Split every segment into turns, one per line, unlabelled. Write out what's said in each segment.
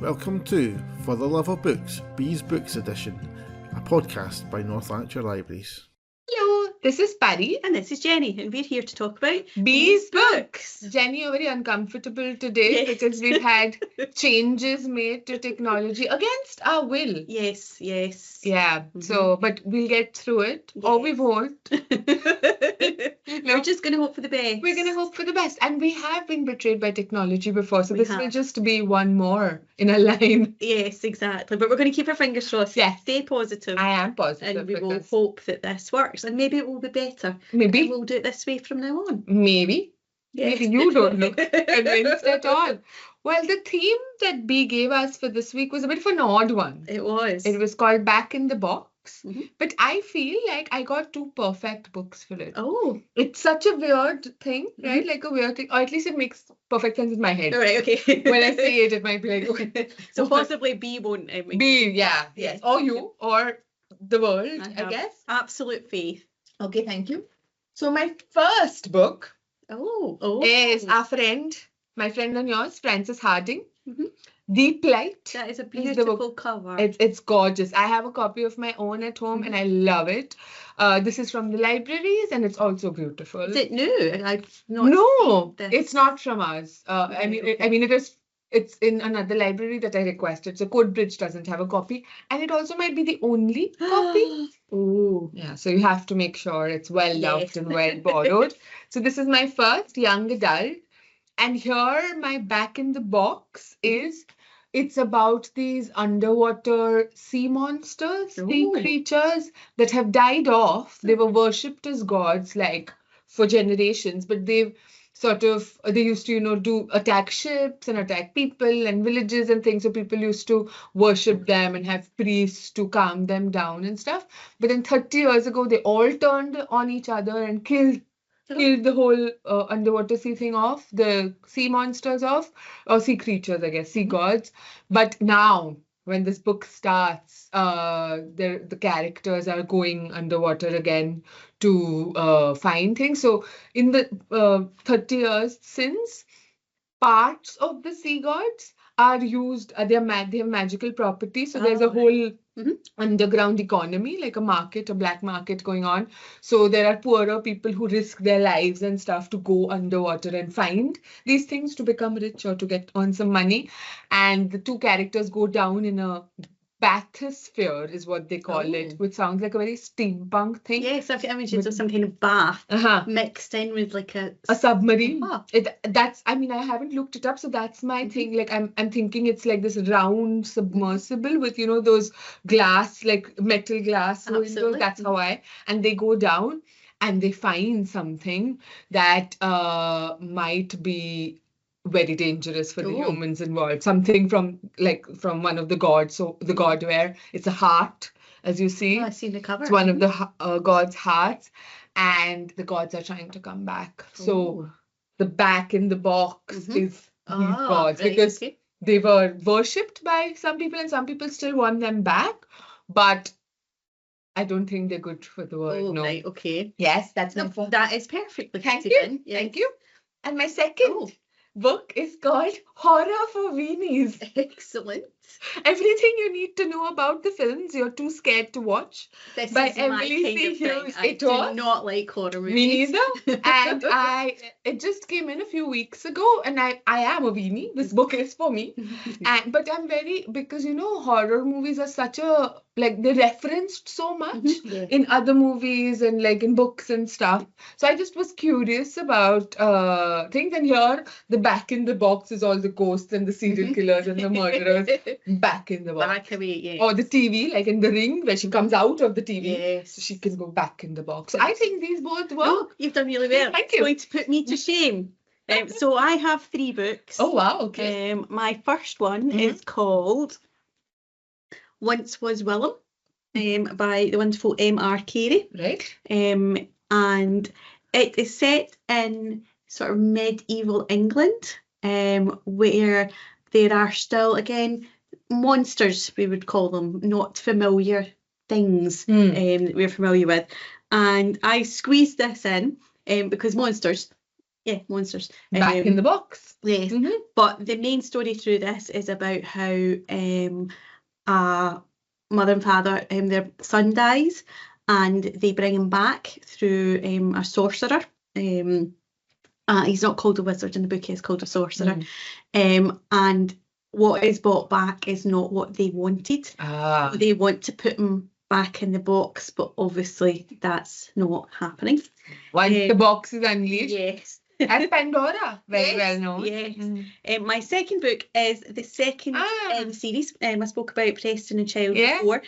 Welcome to For the Love of Books, Bees Books Edition, a podcast by North Lanarkshire Libraries.
Hello, this is Pari.
And this is Jenny, and we're here to talk about
Bees Books. Jenny, you're very uncomfortable today because we've had changes made to technology against our will.
Yes.
Yeah, so, but we'll get through it, or we won't.
We're just going to hope for the best.
We're going to hope for the best. And we have been betrayed by technology before, so this will just be one more in a line.
Yes, exactly. But we're going to keep our fingers crossed.
Yes.
Stay positive.
I am positive.
And we will hope that this works. And maybe it will be better.
Maybe.
And we'll do it this way from now on.
Maybe.
Yes.
Maybe you don't look convinced at all. Well, the theme that Bee gave us for this week was a bit of an odd one.
It was.
It was called Back in the Box.
Mm-hmm.
But I feel like I got two perfect books for it.
Oh.
It's such a weird thing, right? Like a weird thing. Or at least it makes perfect sense in my head.
All right, okay.
When I say it might be like, okay.
So possibly B won't.
B, yeah, yes. Or you, or the world, I guess.
Absolute faith.
Okay, thank you. So my first book is my friend and yours, Frances Harding.
Mm-hmm.
The Plight.
That is a beautiful cover.
It's gorgeous. I have a copy of my own at home and I love it. This is from the libraries and it's also beautiful.
Is it new? I've not
No,
seen this.
it's not from us. I mean, it's in another library that I requested. So Coatbridge doesn't have a copy. And it also might be the only copy.
Oh.
Yeah, so you have to make sure it's well loved and well borrowed. So this is my first young adult. And here my back in the box is, it's about these underwater sea monsters, sea creatures that have died off. They were worshipped as gods like for generations, but they used to, do attack ships and attack people and villages and things. So people used to worship them and have priests to calm them down and stuff. But then 30 years ago, they all turned on each other and killed the whole underwater sea thing off, the sea monsters off, or sea creatures, I guess, sea gods. But now, when this book starts, the characters are going underwater again to find things. So in the 30 years since, parts of the sea gods are used, they have magical properties. So there's a whole underground economy, like a black market going on. So there are poorer people who risk their lives and stuff to go underwater and find these things to become rich or to earn some money. And the two characters go down in a bathysphere is what they call it, which sounds like a very steampunk thing.
Yes, I've images of some kind of bath mixed in with like a
submarine. I haven't looked it up, so that's my thing. Like I'm thinking it's like this round submersible with those glass, like metal glass windows. That's how and they go down and they find something that might be very dangerous for the humans involved. Something from one of the gods. So the god where it's a heart, as you see.
I've seen the cover.
It's one of the god's hearts, and the gods are trying to come back. So the back in the box is these gods because they were worshipped by some people, and some people still want them back, but I don't think they're good for the world. No.
Right, okay.
Yes, that's my first.
That is perfectly.
Thank you. Yes. Thank you. And my second book is called Horror for Weenies.
Excellent.
Everything you need to know about the films you're too scared to watch.
This
by
is
Emily
my kind
C.
of thing.
Hughes.
I do not like horror movies.
Me neither. And it just came in a few weeks ago, and I am a weenie. This book is for me. But I'm because horror movies are such a they're referenced so much in other movies and in books and stuff. So I just was curious about things, and here the back in the box is all the ghosts and the serial killers and the murderers back in the box.
Back away, yes.
Or the TV, like in The Ring, where she comes out of the TV.
Yes.
So she can go back in the box. So I think these both work.
Oh, you've done really well.
Thank you.
It's going to put me to shame. So I have 3 books.
Oh, wow. Okay.
My first one is called Once Was Willem, by the wonderful M.R. Carey.
Right.
And it is set in sort of medieval England, where there are still, again, monsters, we would call them, not familiar things that we're familiar with. And I squeezed this in because monsters, monsters.
Back in the box.
Yes.
Mhm.
But the main story through this is about how a mother and father, their son dies, and they bring him back through a sorcerer. He's not called a wizard in the book, he's called a sorcerer. And what is brought back is not what they wanted. They want to put him back in the box, but obviously that's not happening.
Once the box is unleashed.
Yes.
As Pandora, very well known.
Yes. My second book is the second in the series. I spoke about Preston and Child before.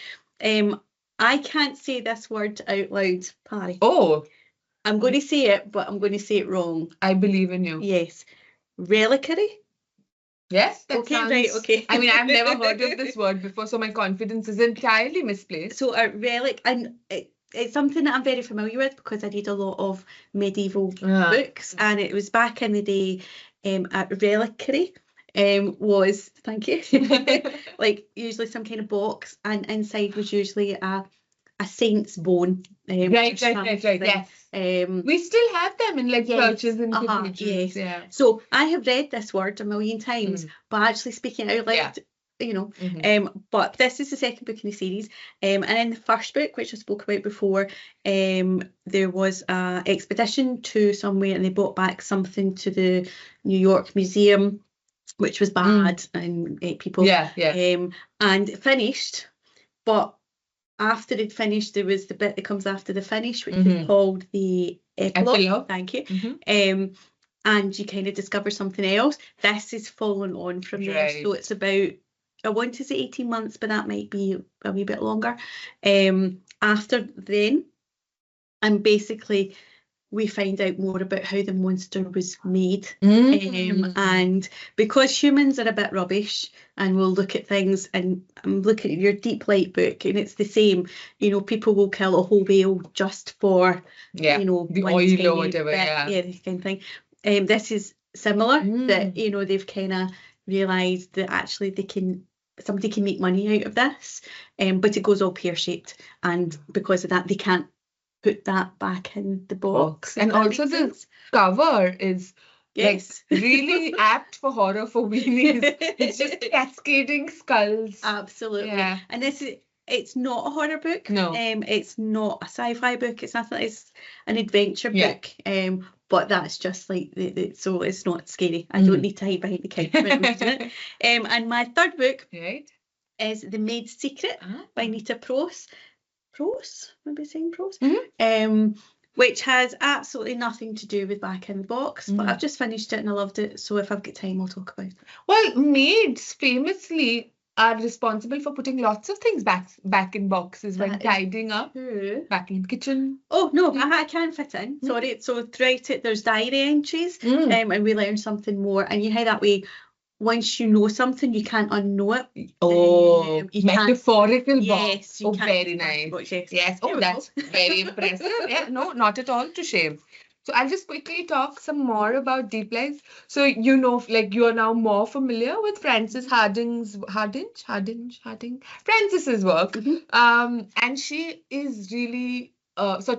I can't say this word out loud, Pari.
Oh.
I'm going to say it, but I'm going to say it wrong.
I believe in you.
Yes. Reliquary?
Yes, that
okay,
sounds...
right, okay.
I mean, I've never heard of this word before, so my confidence is entirely misplaced.
So a relic, and it's something that I'm very familiar with because I read a lot of medieval books, and it was back in the day, a reliquary was, thank you, like usually some kind of box, and inside was usually a saint's bone.
Right, yes. We still have them in like churches and cathedrals.
Yes. So I have read this word a million times, but actually speaking out loud, you know. But this is the second book in the series, and in the first book, which I spoke about before, there was an expedition to somewhere, and they brought back something to the New York Museum, which was bad and ate people. And finished, but after it finished, there was the bit that comes after the finish, which is called the epilogue. Thank you. And you kind of discover something else. This is following on from there. So it's about, I want to say 18 months, but that might be a wee bit longer. After then, and basically we find out more about how the monster was made. And because humans are a bit rubbish and we'll look at things, and I'm looking at your Deep Light book, and it's the same, you know, people will kill a whole whale just for, you know,
the oil or whatever,
this kind of thing. This is similar, that, you know, they've kind of realised that actually somebody can make money out of this, but it goes all pear-shaped, and because of that they can't put that back in the box.
And also the cover is like really apt for horror for weenies. It's just cascading skulls.
Absolutely. And it's not a horror book.
No.
It's not a sci-fi book. It's nothing. It's an adventure book. But that's just like so it's not scary. I don't need to hide behind the couch when I'm reading it. And my third book is The Maid's Secret by Nita Prose. Maybe saying Prose, which has absolutely nothing to do with Back in the Box, but I've just finished it and I loved it, so if I've got time I'll talk about it.
Well, maids famously are responsible for putting lots of things back in boxes when tidying up. Back in the kitchen.
Oh no, I can fit in. Sorry. So throughout it there's diary entries, and we learn something more, and you know that way, once you know something, you can't unknow it.
Oh, metaphorical box.
Yes,
oh, very nice.
Box,
yes. Oh, that's very impressive. No, not at all to shame. So I'll just quickly talk some more about Deep Lights. So, you know, like you're now more familiar with Frances Hardinge's Frances's work. And she is really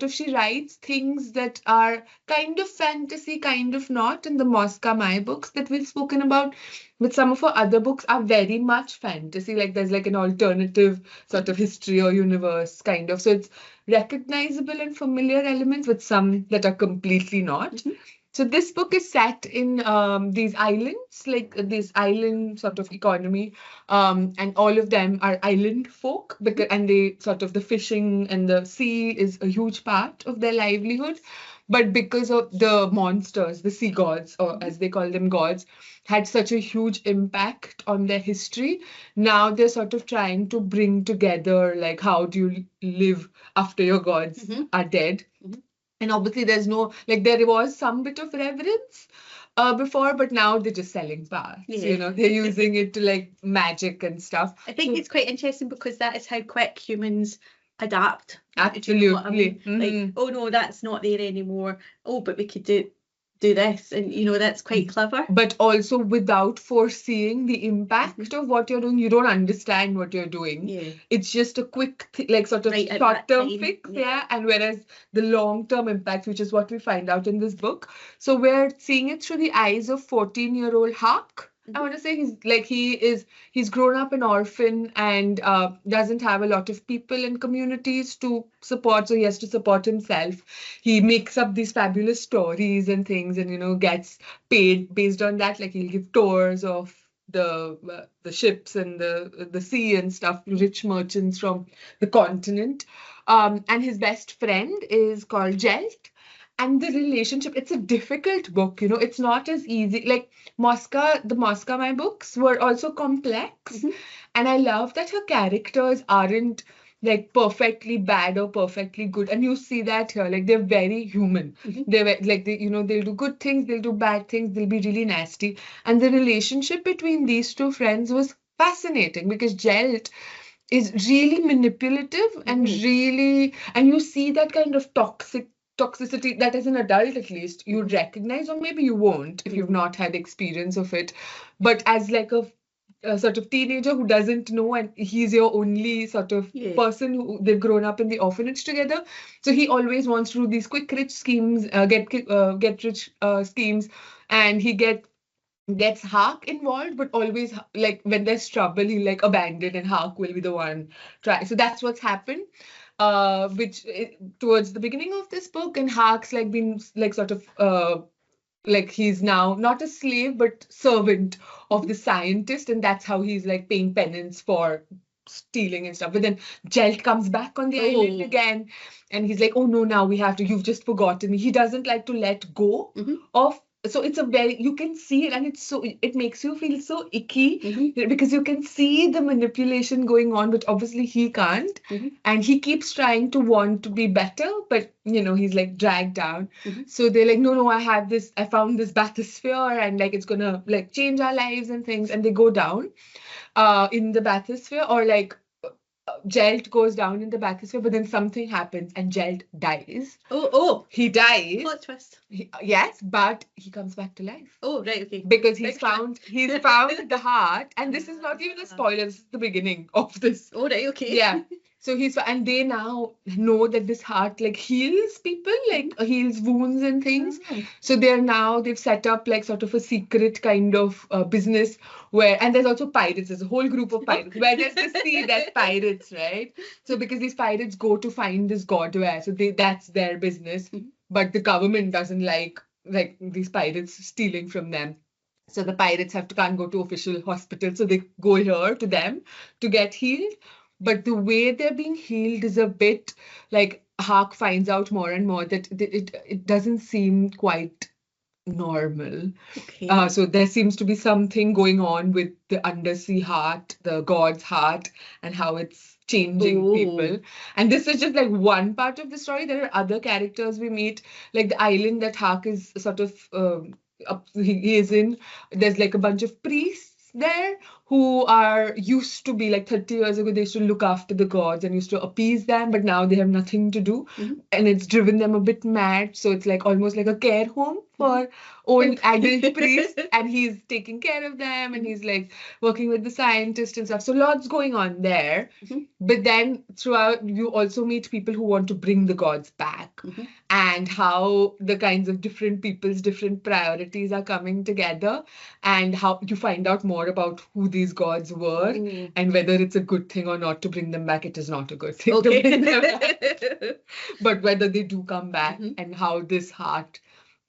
she writes things that are kind of fantasy, kind of not. And the Mosca My books that we've spoken about with some of her other books are very much fantasy. Like there's like an alternative sort of history or universe kind of. So it's recognizable and familiar elements with some that are completely not. So this book is set in these islands, like this island sort of economy, and all of them are island folk, and they sort of, the fishing and the sea is a huge part of their livelihood. But because of the monsters, the sea gods, or as they call them, gods, had such a huge impact on their history, now they're sort of trying to bring together, like, how do you live after your gods are dead? And obviously there's no, like there was some bit of reverence before, but now they're just selling parts. You know, they're using it to like magic and stuff.
I think it's quite interesting because that is how quick humans adapt.
Absolutely.
You know what I mean? Like, oh no, that's not there anymore. Oh, but we could do do this, and that's quite clever.
But also without foreseeing the impact of what you're doing. You don't understand what you're doing.
Yeah.
It's just a quick like sort of
Right at that
short-term
time,
fix,
yeah.
and whereas the long-term impact, which is what we find out in this book. So we're seeing it through the eyes of 14-year-old Huck. I want to say he's grown up an orphan and doesn't have a lot of people and communities to support, so he has to support himself. He makes up these fabulous stories and things, and gets paid based on that. Like he'll give tours of the ships and the sea and stuff to rich merchants from the continent. And his best friend is called Jelt. And the relationship, it's a difficult book, it's not as easy. Like the Mosca, my books were also complex. And I love that her characters aren't like perfectly bad or perfectly good. And you see that here, like they're very human. They're like, they'll do good things, they'll do bad things, they'll be really nasty. And the relationship between these two friends was fascinating because Jelt is really manipulative and you see that kind of toxicity that as an adult at least you'd recognize, or maybe you won't if you've not had experience of it, but as like a sort of teenager who doesn't know, and he's your only sort of person who they've grown up in the orphanage together, so he always wants to do these quick rich schemes, get rich schemes, and he gets Hark involved, but always like when there's trouble, he'll like abandon and Hark will be the one try. So that's what's happened. Towards the beginning of this book, and Hark's like been like sort of like he's now not a slave but servant of the scientist, and that's how he's like paying penance for stealing and stuff. But then Jelt comes back on the island again, and he's like, oh no, now we have to, you've just forgotten me. He doesn't like to let go of. So it's you can see it, and it makes you feel so icky because you can see the manipulation going on, but obviously he can't. And he keeps trying to want to be better, but he's like dragged down. So they're like, no, I found this bathysphere, and like it's gonna like change our lives and things. And they go down in the bathysphere, or like Jelt goes down in the bathysphere, but then something happens and Jelt dies. He dies.
Plot twist.
Yes, but he comes back to life.
Oh, right, okay.
Because he's found the heart, and this is not even a spoiler. This is the beginning of this.
Oh, right, okay.
Yeah. So and they now know that this heart like heals people, like heals wounds and things. So they've set up like sort of a secret kind of business and there's also pirates. There's a whole group of pirates. Where there's the sea, there's pirates, right? So because these pirates go to find this godware, so that's their business. But the government doesn't like these pirates stealing from them. So the pirates can't go to official hospitals, so they go here to them to get healed. But the way they're being healed is a bit like Hark finds out more and more that it doesn't seem quite normal.
Okay.
So there seems to be something going on with the undersea heart, the god's heart, and how it's changing people. And this is just like one part of the story. There are other characters we meet, like the island that Hark is sort of he is in. There's like a bunch of priests there who are used to be like 30 years ago, they used to look after the gods and used to appease them, but now they have nothing to do, and it's driven them a bit mad. So it's like almost like a care home for old adult priests, and he's taking care of them, and he's like working with the scientists and stuff. So lots going on there. But then throughout, you also meet people who want to bring the gods back, and how the kinds of different people's different priorities are coming together, and how you find out more about who these gods were and whether it's a good thing or not to bring them back. It is not a good thing to bring them back. But whether they do come back and how this heart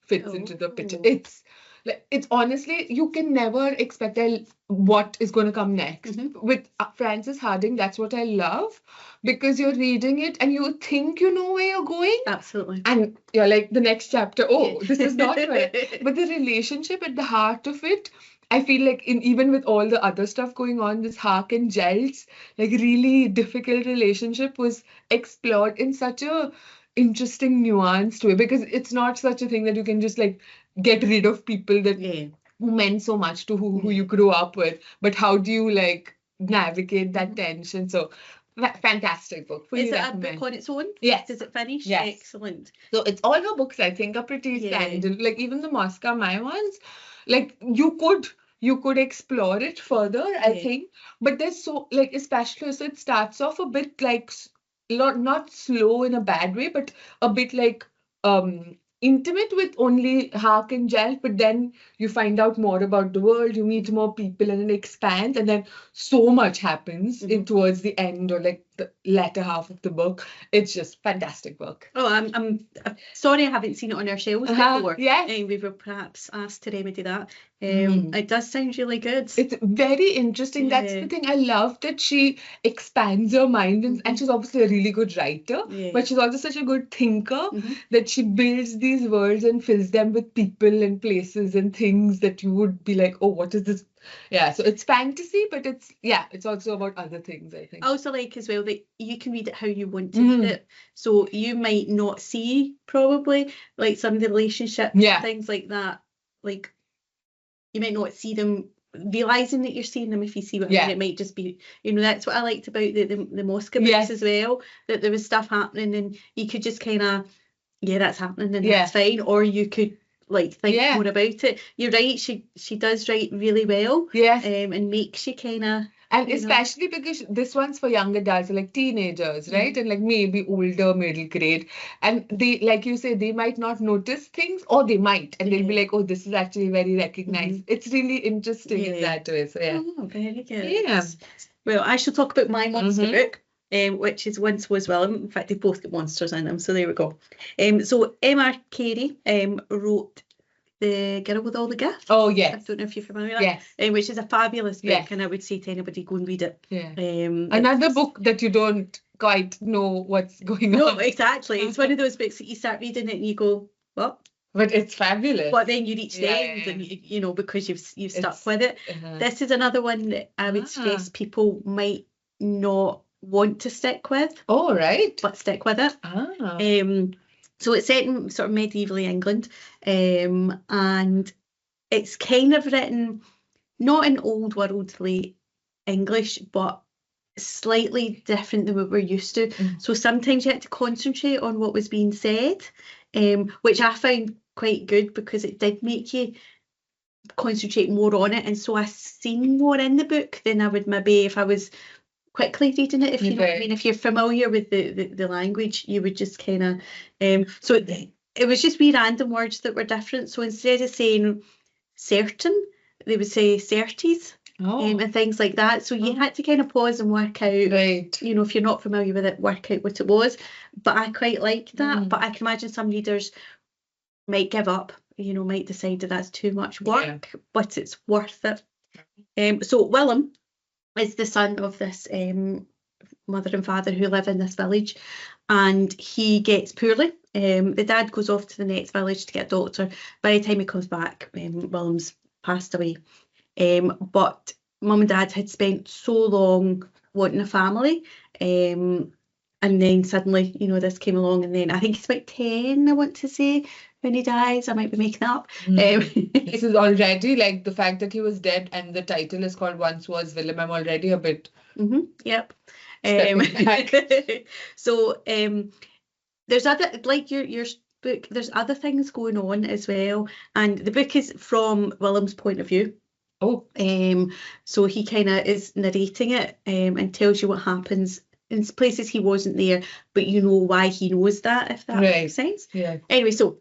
fits into the picture. It's honestly, you can never expect what is going to come next. With Frances Harding, that's what I love, because you're reading it and you think you know where you're going.
Absolutely.
And you're like, the next chapter, this is not where. But the relationship at the heart of it, I feel like even with all the other stuff going on, this Hark and Jelt's like really difficult relationship was explored in such a interesting nuanced way, because it's not such a thing that you can just like get rid of people that who meant so much to who you grew up with, but how do you like navigate that tension? So Fantastic book. Fully
Is it
recommend.
a book on its own?
Yes.
Does it finish?
Yes.
Excellent.
So it's all her books, I think, are pretty standard. Like even the Moscow My ones, like you could explore it further, I think. But there's so like especially so it starts off a bit like not slow in a bad way, but a bit like intimate with only Hark and Jelf, but then you find out more about the world, you meet more people, and it expands, and then so much happens towards the end or like the latter half of the book. It's just fantastic book.
Oh, I'm sorry I haven't seen it on our shelves before.
Yes.
We were perhaps asked to remedy that. It does sound really good.
It's very interesting. That's the thing. I love that she expands her mind, and she's obviously a really good writer, but she's also such a good thinker that she builds these worlds and fills them with people and places and things that you would be like, oh, what is this? Yeah, so it's fantasy, but it's also about other things, I think.
I also like as well that you can read it how you want to read it. So you might not see probably like some of the relationships, things like that. Like you might not see them realizing that you're seeing them if you see what I mean. It might just be, that's what I liked about the Moscow books as well, that there was stuff happening and you could just kind of, that's happening and that's fine, or you could like think more about it. You're right, she does write really well, and makes you kind of,
and especially because this one's for young adults, like teenagers, right? And like maybe older middle grade, and they, like you say, they might not notice things, or they might, and they'll be like, oh, this is actually very recognized. It's really interesting in that way. So
oh, very good. Well, I shall talk about my monster book, which is Once Was Willem. In fact, they both got monsters in them, so there we go. So M.R. Carey wrote The Girl with All the Gifts.
Oh, yes.
I don't know if you're familiar with that. Yes. Which is a fabulous book, and I would say to anybody, go and read it.
Yeah. Another book that you don't quite know what's going on.
No, exactly. It's one of those books that you start reading it and you go, what?
But it's fabulous.
But then you reach the end and, because you've stuck with it. This is another one that I would stress people might not want to stick with.
Oh, right.
But stick with it. So it's set in sort of medievally England, and it's kind of written not in old worldly English, but slightly different than what we're used to. So sometimes you had to concentrate on what was being said, which I found quite good because it did make you concentrate more on it. And so I seen more in the book than I would maybe if I was quickly reading it, if you know what I mean. If you're familiar with the language, you would just kind of so it was just wee random words that were different. So instead of saying certain, they would say certes, and things like that. So you had to kind of pause and work out, if you're not familiar with it, work out what it was. But I quite liked that. But I can imagine some readers might give up, might decide that that's too much work, but it's worth it. So Willem is the son of this mother and father who live in this village, and he gets poorly. The dad goes off to the next village to get a doctor. By the time he comes back, Willem's passed away. But mum and dad had spent so long wanting a family, and then suddenly, this came along, and then I think he's about 10, I want to say, when he dies. I might be making that up.
This is already like the fact that he was dead and the title is called Once Was Willem. I'm already a bit.
Yep. So there's other, like your book, there's other things going on as well, and the book is from Willem's point of view. So he kind of is narrating it and tells you what happens in places he wasn't there, but you know why he knows that, if that makes sense. Anyway, so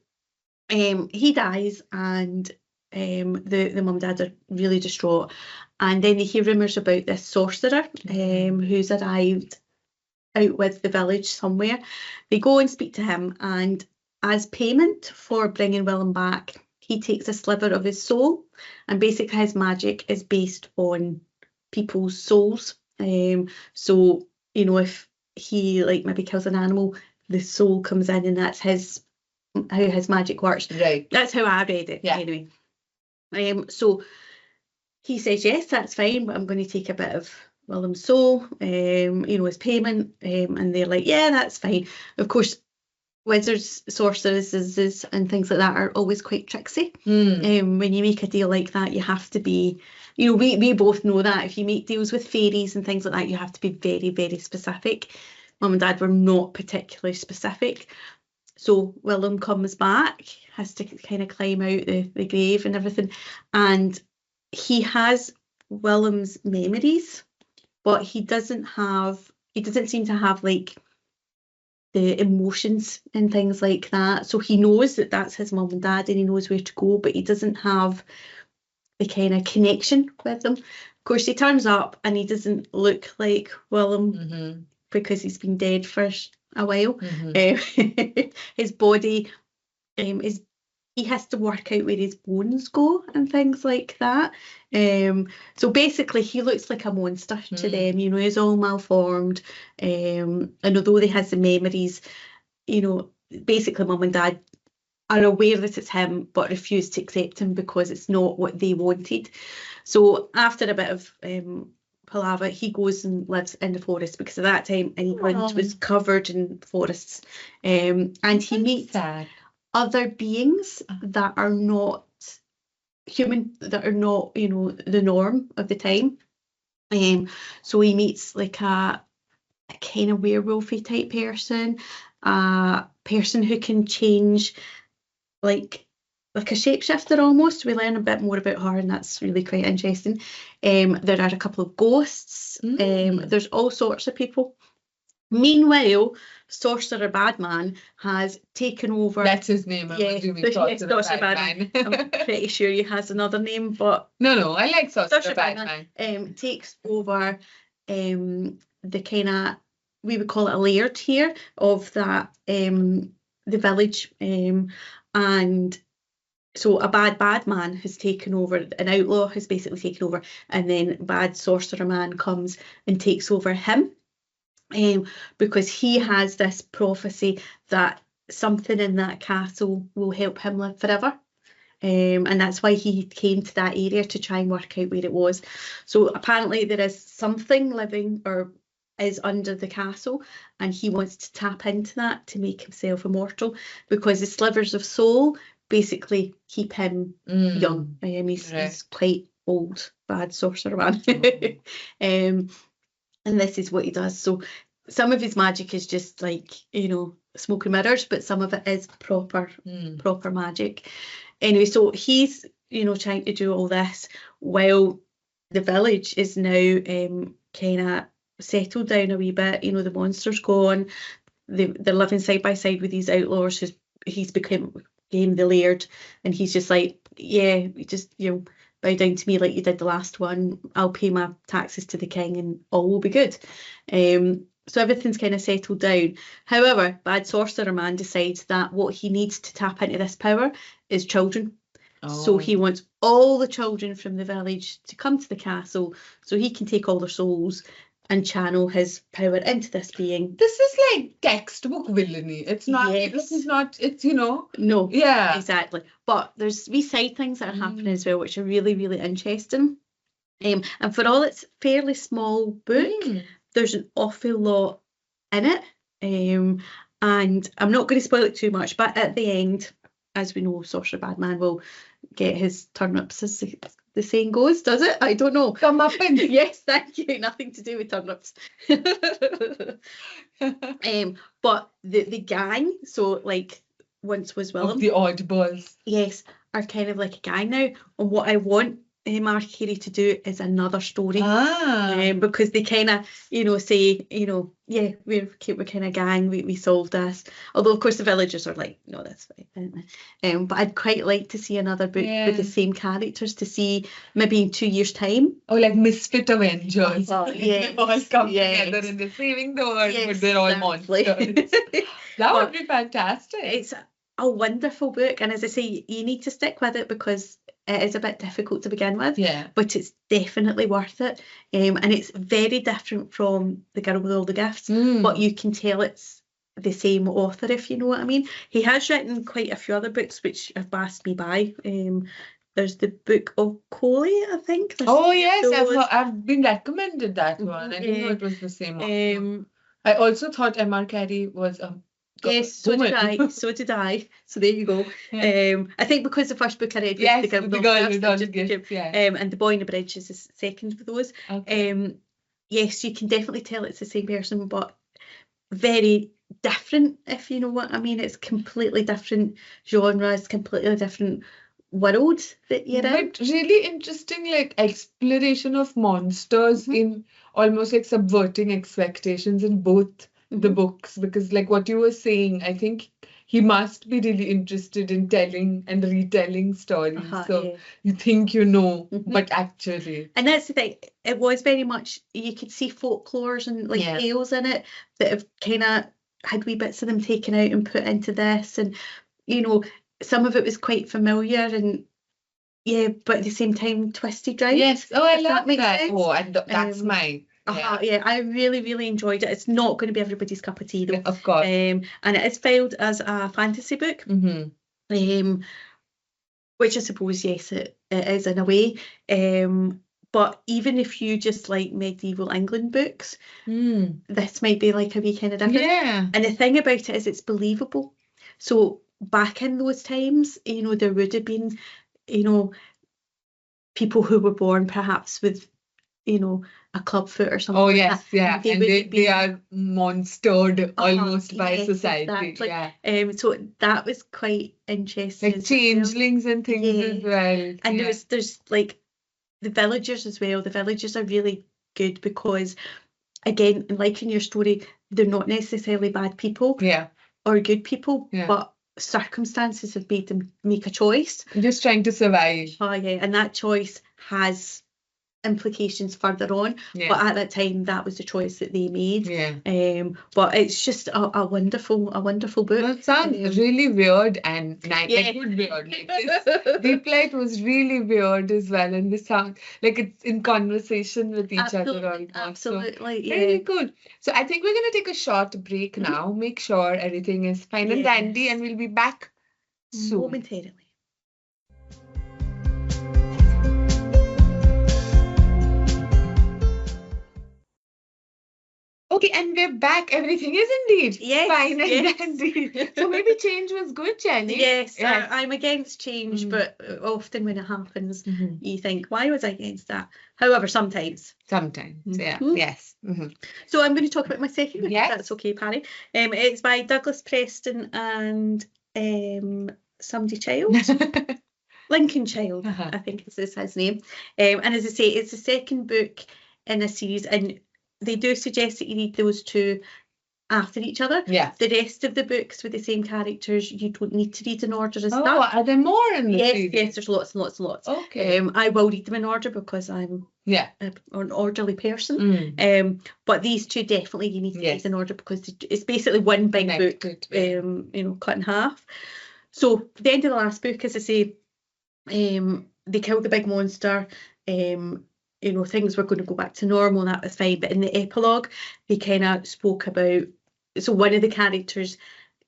he dies, and the mum and dad are really distraught, and then they hear rumours about this sorcerer who's arrived out with the village somewhere. They go and speak to him, and as payment for bringing Willem back, he takes a sliver of his soul, and basically his magic is based on people's souls. So if he maybe kills an animal, the soul comes in, and that's how his magic works.
Right.
That's how I read it. Anyway. So he says, yes, that's fine, but I'm going to take a bit of Willem's soul, as payment. And they're like, yeah, that's fine. Of course, wizards, sorceresses and things like that are always quite tricksy.
Mm.
When you make a deal like that, you have to be, you know, we both know that if you make deals with fairies and things like that, you have to be very, very specific. Mum and Dad were not particularly specific. So Willem comes back, has to kind of climb out the grave and everything. And he has Willem's memories, but he doesn't seem to have like the emotions and things like that. So he knows that that's his mum and dad and he knows where to go, but he doesn't have the kind of connection with them. Of course, he turns up and he doesn't look like Willem because he's been dead for a while. His body is, he has to work out where his bones go and things like that. So basically he looks like a monster to them, you know, he's all malformed. And although he has the memories, you know, basically mum and dad are aware that it's him but refuse to accept him because it's not what they wanted. So after a bit of palaver, he goes and lives in the forest because at that time England was covered in forests. And he meets other beings that are not human, that are not, you know, the norm of the time. So he meets like a kind of werewolfy type person, a person who can change like a shapeshifter almost. We learn a bit more about her and that's really quite interesting. There are a couple of ghosts. There's all sorts of people. Meanwhile, Sorcerer Badman has taken over.
That's his name. I'm assuming Sorcerer Badman.
I'm pretty sure he has another name, but
no, I like Sorcerer Badman.
Takes over the kind of, we would call it a laird here of that the village, and so a bad man has taken over. An outlaw has basically taken over, and then bad sorcerer man comes and takes over him. Because he has this prophecy that something in that castle will help him live forever. And that's why he came to that area to try and work out where it was. So apparently there is something living or is under the castle, and he wants to tap into that to make himself immortal because the slivers of soul basically keep him young. He's quite old, bad sorcerer man. And this is what he does. So some of his magic is just like, you know, smoke and mirrors, but some of it is proper magic. Anyway, so he's, you know, trying to do all this while the village is now kind of settled down a wee bit. You know, the monster's gone. They're living side by side with these outlaws. He's became the laird, and he's just like, yeah, just, you know, bow down to me like you did the last one. I'll pay my taxes to the king and all will be good. So everything's kind of settled down. However, bad sorcerer man decides that what he needs to tap into this power is children. So he wants all the children from the village to come to the castle so he can take all their souls and channel his power into this being.
This is like textbook villainy. It's not, this is not, it's, you know.
No.
Yeah.
Exactly. But there's wee side things that are happening as well, which are really, really interesting. And for all its fairly small book, there's an awful lot in it. And I'm not going to spoil it too much, but at the end, as we know, Sorcerer Badman will get his turnips, as the saying goes, does it? I don't know.
Come up in.
Yes, thank you. Nothing to do with turnips. But the gang, so like once was Willem.
Of the oddballs.
Yes, are kind of like a gang now. And what I want Mark Carey to do is another story. Because they kind of, you know, say, you know, yeah, we're kind of gang, we solved this. Although of course the villagers are like, no, that's fine. But I'd quite like to see another book with the same characters, to see maybe in 2 years' time.
Oh, like Misfit Avengers.
They
all come together and they're saving the world, but they're all monsters. That would be fantastic.
It's a wonderful book, and as I say, you need to stick with it because it is a bit difficult to begin with, but it's definitely worth it. And it's very different from The Girl with All the Gifts, but you can tell it's the same author, if you know what I mean. He has written quite a few other books which have passed me by. There's the Book of Coley, I think.
Yes, I've been recommended that one. I didn't know it was the same one. I also thought M.R. Carey was
Yes, so did
woman.
I. So did I. So there you go.
Yeah.
I think because the first book I read was
Yes,
The Girl
the
with All
girl
the
with
Gifts,
all
and
the
just
gifts, yeah.
and The Boy in the Bridge is the second of those.
Okay.
Yes, you can definitely tell it's the same person, but very different, if you know what I mean. It's completely different genres, completely different world that you're in.
But really interesting, like exploration of monsters
Mhm.
in almost like subverting expectations in both the
Mhm.
books. Because, like what you were saying, I think he must be really interested in telling and retelling stories. So
Yeah.
you think you know,
Mhm.
but actually,
And that's the thing, it was very much, you could see folklores and like
Yeah.
tales in it that have kind of had wee bits of them taken out and put into this, and you know, some of it was quite familiar and yeah, but at the same time twisted round.
yes. Oh, I
if that
love
makes
that.
sense.
Oh, and that's
Um,
my
Yeah, I really, really enjoyed it. It's not going to be everybody's cup of tea though.
Of course.
And it is filed as a fantasy book.
Mm-hmm.
Which I suppose, yes, it is in a way. But even if you just like medieval England books, this might be like a wee kind of different.
Yeah.
And the thing about it is it's believable. So back in those times, you know, there would have been, you know, people who were born perhaps with, you know, a club foot or something
Oh,
like
yes,
that.
yeah. And
would
they
be
are monstered almost by
yes,
society.
exactly.
Yeah.
So that was quite interesting
Like
as well.
changelings and things as
Yeah.
well.
And
Yeah.
there's like the villagers as well. The villagers are really good because, again, like in your story, they're not necessarily bad people
Yeah.
or good people,
Yeah.
but circumstances have made them make a choice.
Just trying to survive.
Oh yeah, and that choice has implications further on.
Yeah.
But at that time, that was the choice that they made.
Yeah.
But it's just a wonderful book.
Well, it sounds really weird and nice.
Yeah.
Like good weird. Like this replay was really weird as well. And this sound like it's in conversation with each other almost. So
Absolutely, yeah.
really good. So I think we're gonna take a short break now. Make sure everything is fine and dandy,
Yes.
and we'll be back soon.
Momentarily.
Okay, and we're back. Everything is indeed
Yes,
fine and
yes.
dandy. So maybe change was good, Jenny.
Yes,
Yes.
I'm against change,
Mhm.
but often when it happens,
Mhm.
you think, why was I against that? However, sometimes.
Sometimes, yeah,
Mhm.
yes. Mhm.
So I'm going to talk about my second book,
Yes.
if that's okay, Pari. It's by Douglas Preston and somebody child. Lincoln Child,
Uh-huh.
I think is his name. And as I say, it's the second book in a series, and they do suggest that you read those two after each other.
Yeah.
The rest of the books with the same characters, you don't need to read in order as
Oh,
that.
are there more in the
Yes,
series?
yes, there's lots and lots and lots.
Okay.
I will read them in order because I'm
Yeah.
an orderly person. But these two definitely you need to read in order because it's basically one big book,
Connected, yeah.
you know, cut in half. So the end of the last book, as I say, they killed the big monster. You know, things were going to go back to normal and that was fine. But in the epilogue, they kind of spoke about, so one of the characters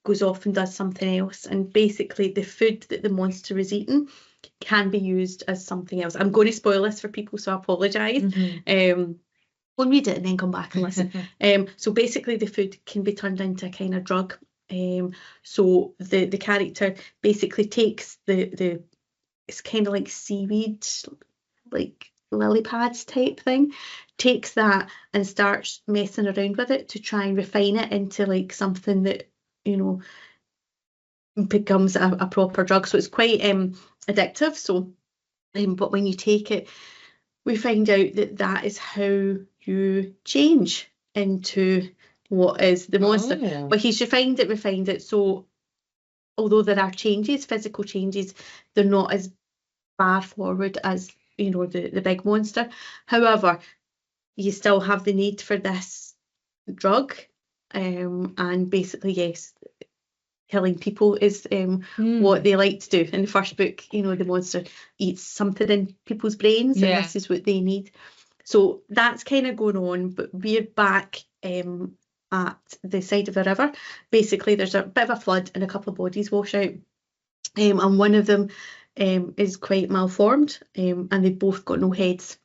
goes off and does something else, and basically the food that the monster is eating can be used as something else. I'm going to spoil this for people, so I apologise.
Mhm.
Go and read it and then come back and listen. So basically the food can be turned into a kind of drug. So the character basically takes the it's kind of like seaweed, like lily pads type thing, takes that and starts messing around with it to try and refine it into like something that, you know, becomes a proper drug. So it's quite addictive. So but when you take it, we find out that that is how you change into what is the monster.
Oh.
But he's refined it. So although there are changes, physical changes, they're not as far forward as, you know, the big monster. However, you still have the need for this drug, and basically, yes, killing people is what they like to do. In the first book, you know, the monster eats something in people's brains, and this is what they need. So that's kind of going on, but we're back at the side of a river. Basically, there's a bit of a flood and a couple of bodies wash out, and one of them is quite malformed, and they've both got no heads.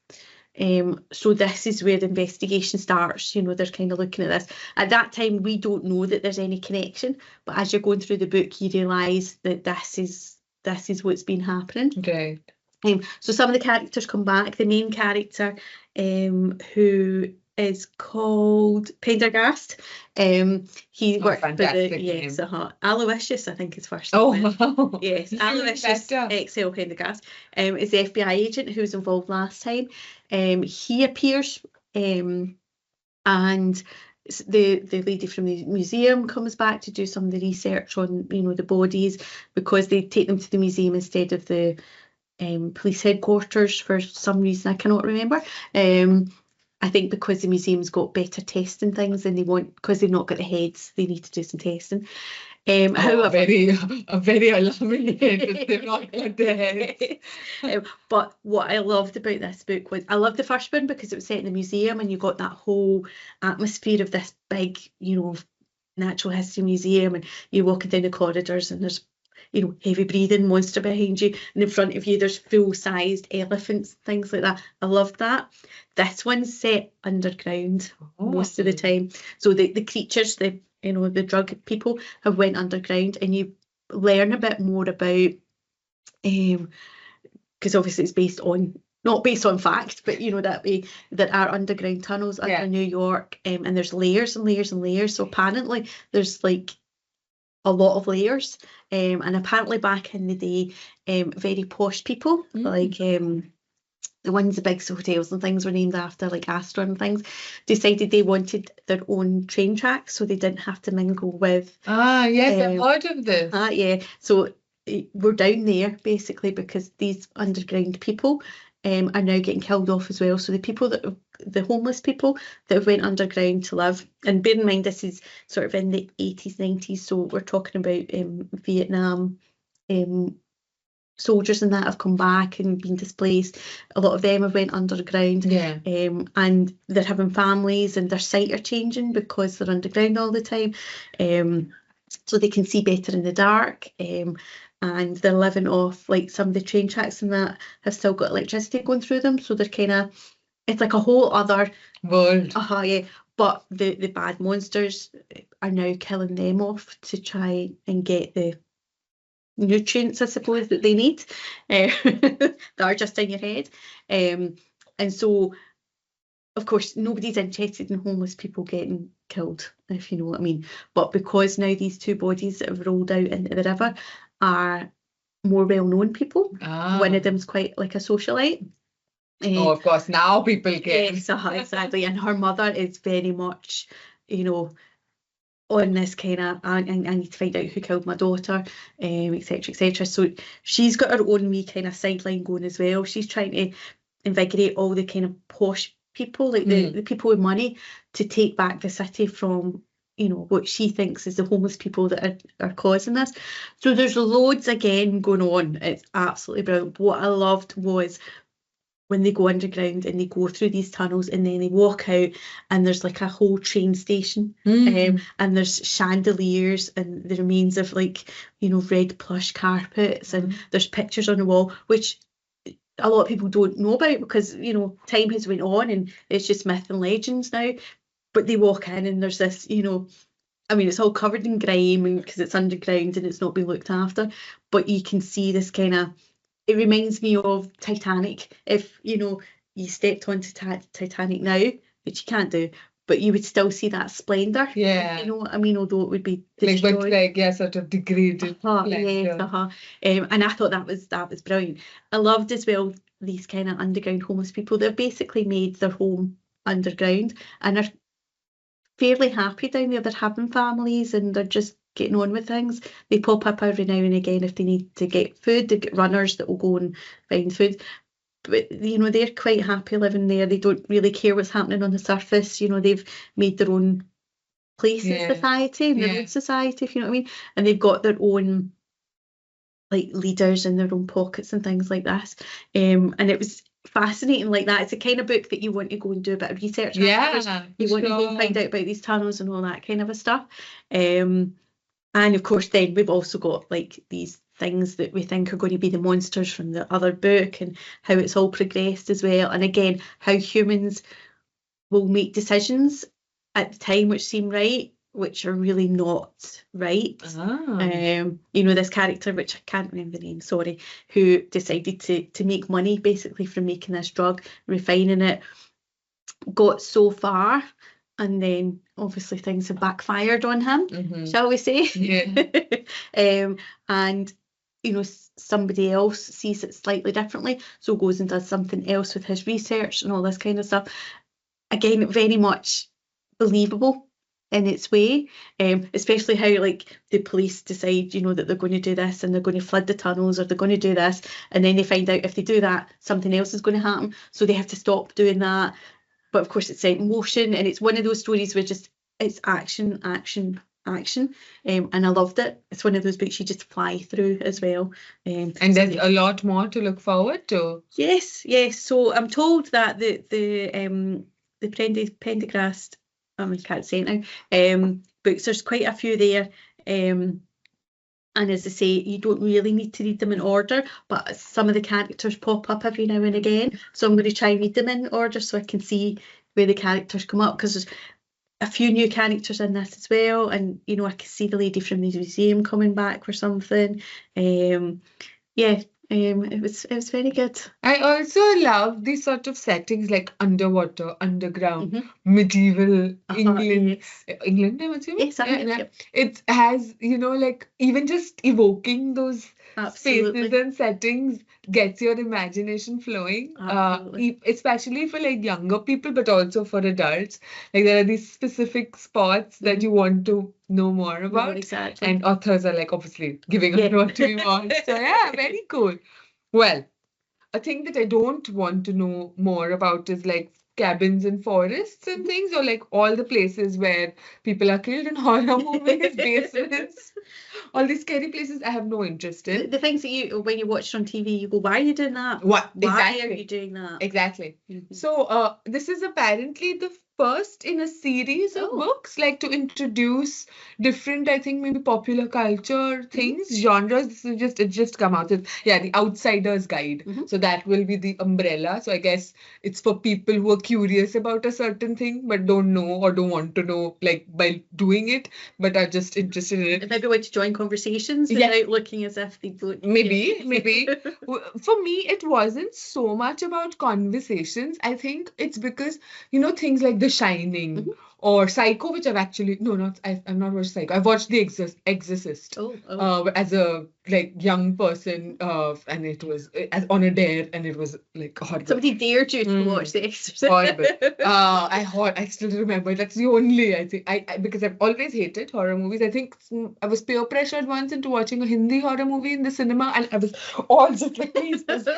So this is where the investigation starts. You know, they're kind of looking at this. At that time, we don't know that there's any connection, but as you're going through the book, you realise that this is what's been happening.
Right.
So some of the characters come back. The main character, who is called Pendergast, he worked for the
fantastic name.
Aloysius, I think his first
Oh,
name.
wow.
Yes,
Even
Aloysius
better.
XL Pendergast is the FBI agent who was involved last time. He appears, and the lady from the museum comes back to do some of the research on, you know, the bodies, because they take them to the museum instead of the police headquarters for some reason I cannot remember. I think because the museum's got better testing things than they want, because they've not got the heads, they need to do some testing. However,
very alarming that they've not got the heads.
But what I loved about this book was, I loved the first one because it was set in the museum and you got that whole atmosphere of this big, you know, natural history museum, and you're walking down the corridors and there's, you know, heavy breathing monster behind you, and in front of you there's full-sized elephants, things like that. I loved that. This one's set underground most of the time. So the creatures, the drug people have went underground, and you learn a bit more about, because obviously it's not based on fact, but you know, that there are underground tunnels under New York, and there's layers and layers and layers. So apparently there's like a lot of layers, and apparently back in the day, very posh people, like the ones, the big hotels and things were named after, like Astor and things, decided they wanted their own train tracks so they didn't have to mingle with.
Yes, I've heard of this.
Yeah, so we're down there basically because these underground people are now getting killed off as well. So the homeless people that have went underground to live, and bear in mind this is sort of in the 80s, 90s, so we're talking about Vietnam, soldiers and that have come back and been displaced. A lot of them have went underground, and they're having families, and their sight are changing because they're underground all the time, so they can see better in the dark, and they're living off, like, some of the train tracks and that have still got electricity going through them, so they're kind of, it's like a whole other
world.
But the bad monsters are now killing them off to try and get the nutrients, I suppose, that they need, that are just in your head, and so of course nobody's interested in homeless people getting killed, if you know what I mean. But because now these two bodies that have rolled out into the river are more well-known people, one of them's quite like a socialite.
Of course, now people get.
Yes, exactly. And her mother is very much, you know, on this kind of, I need to find out who killed my daughter, etc, etc. So she's got her own wee kind of sideline going as well. She's trying to invigorate all the kind of posh people, like the people with money, to take back the city from, you know, what she thinks is the homeless people that are causing this. So there's loads again going on. It's absolutely brilliant. What I loved was when they go underground and they go through these tunnels and then they walk out and there's like a whole train station, and there's chandeliers and the remains of, like, you know, red plush carpets, and there's pictures on the wall, which a lot of people don't know about because, you know, time has went on and it's just myth and legends now. But they walk in and there's this, you know, I mean, it's all covered in grime and because it's underground and it's not been looked after, but you can see this kind of, it reminds me of Titanic. If, you know, you stepped onto Titanic now, which you can't do, but you would still see that splendour.
Yeah.
You know what I mean? Although it would be destroyed.
Sort of degraded.
And I thought that was brilliant. I loved as well these kind of underground homeless people. They've basically made their home underground and are fairly happy down there. They're having families and they're just getting on with things. They pop up every now and again if they need to get food. They've got runners that will go and find food. But, you know, they're quite happy living there. They don't really care what's happening on the surface. You know, they've made their own place in society, in their own society, if you know what I mean. And they've got their own, like, leaders in their own pockets and things like this. And it was fascinating like that. It's a kind of book that you want to go and do a bit of research on. You want to go and find out about these tunnels and all that kind of a stuff. And of course then we've also got, like, these things that we think are going to be the monsters from the other book, and how it's all progressed as well. And again, how humans will make decisions at the time which seem right, which are really not right. This character, which I can't remember the name, sorry, who decided to make money basically from making this drug, refining it, got so far, and then obviously things have backfired on him, shall we say?
Yeah.
And somebody else sees it slightly differently, so goes and does something else with his research and all this kind of stuff. Again, very much believable in its way, especially how like the police decide, that they're going to do this and they're going to flood the tunnels, or they're going to do this, and then they find out if they do that, something else is going to happen, so they have to stop doing that. But of course, it's set in motion, and it's one of those stories where just it's action, action, action, and I loved it. It's one of those books you just fly through as well.
And there's a lot more to look forward to.
Yes. So I'm told that the Pendergrast, I can't say it now, books, there's quite a few there, and as I say, you don't really need to read them in order, but some of the characters pop up every now and again, so I'm going to try and read them in order so I can see where the characters come up, because there's a few new characters in this as well, and I can see the lady from the museum coming back for something. It was very good.
I also love these sort of settings like underwater, underground, medieval England.
Yes.
England, I'm assuming?
Yes, I think, yep.
It has, like even just evoking those
Absolutely.
spaces and settings gets your imagination flowing. Especially for like younger people, but also for adults. Like there are these specific spots that you want to know more about.
Exactly.
And authors are like obviously giving us what we want. So yeah, very cool. Well, a thing that I don't want to know more about is like cabins and forests and things, or like all the places where people are killed in horror movies, basements, all these scary places I have no interest in.
The things that when you watch it on TV, you go, why are you doing that?
Why
are you doing that?
Exactly. So this is apparently the first in a series of books, like to introduce different, I think maybe popular culture things, genres. This is it just come out. The Outsider's Guide. So that will be the umbrella. So I guess it's for people who are curious about a certain thing but don't know or don't want to know like by doing it, but are just interested in it.
And maybe want to join conversations without looking as if they don't.
Maybe. For me, it wasn't so much about conversations. I think it's because, things like The Shining or Psycho, which I've actually, I've not watched Psycho. I've watched The Exorcist as a young person, and it was on a dare, and it was like horrible.
Somebody dared you to watch The Exorcist.
Horrible. I still remember. That's the only, I think, I because I've always hated horror movies. I think I was peer pressured once into watching a Hindi horror movie in the cinema, and I was all just like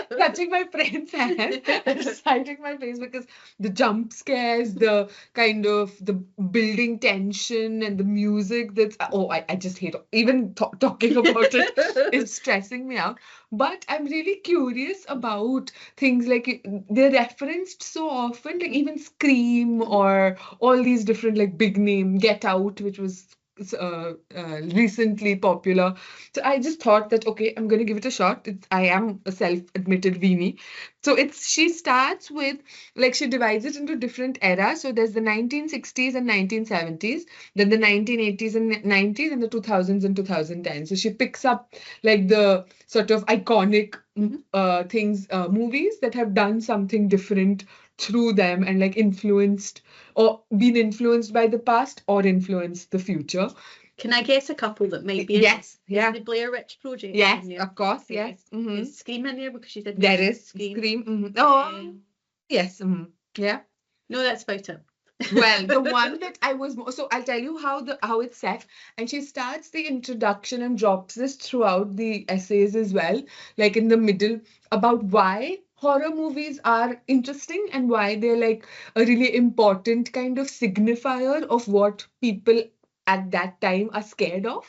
touching my friend's hand and reciting my face because the jump scares, the kind of the building tension and the music that's I just hate even talking about it. It's stressing me out. But I'm really curious about things like they're referenced so often, like even Scream or all these different like big name, Get Out, which was recently popular. So I just thought that, okay, I'm going to give it a shot. I am a self-admitted weenie. So she starts with, she divides it into different eras. So there's the 1960s and 1970s, then the 1980s and 90s, and the 2000s and 2010s. So she picks up the sort of iconic things, movies that have done something different through them and influenced or been influenced by the past or influenced the future.
Can I guess a couple that might be?
Yes, yeah.
The Blair Witch Project.
Yes, of course, yes.
Is Scream in there because she did?
There is Scream. Oh, yes. Yeah.
No, that's about it.
Well, the one that I was so I'll tell you how it's set, and she starts the introduction and drops this throughout the essays as well, like in the middle, about why horror movies are interesting and why they're a really important kind of signifier of what people at that time are scared of.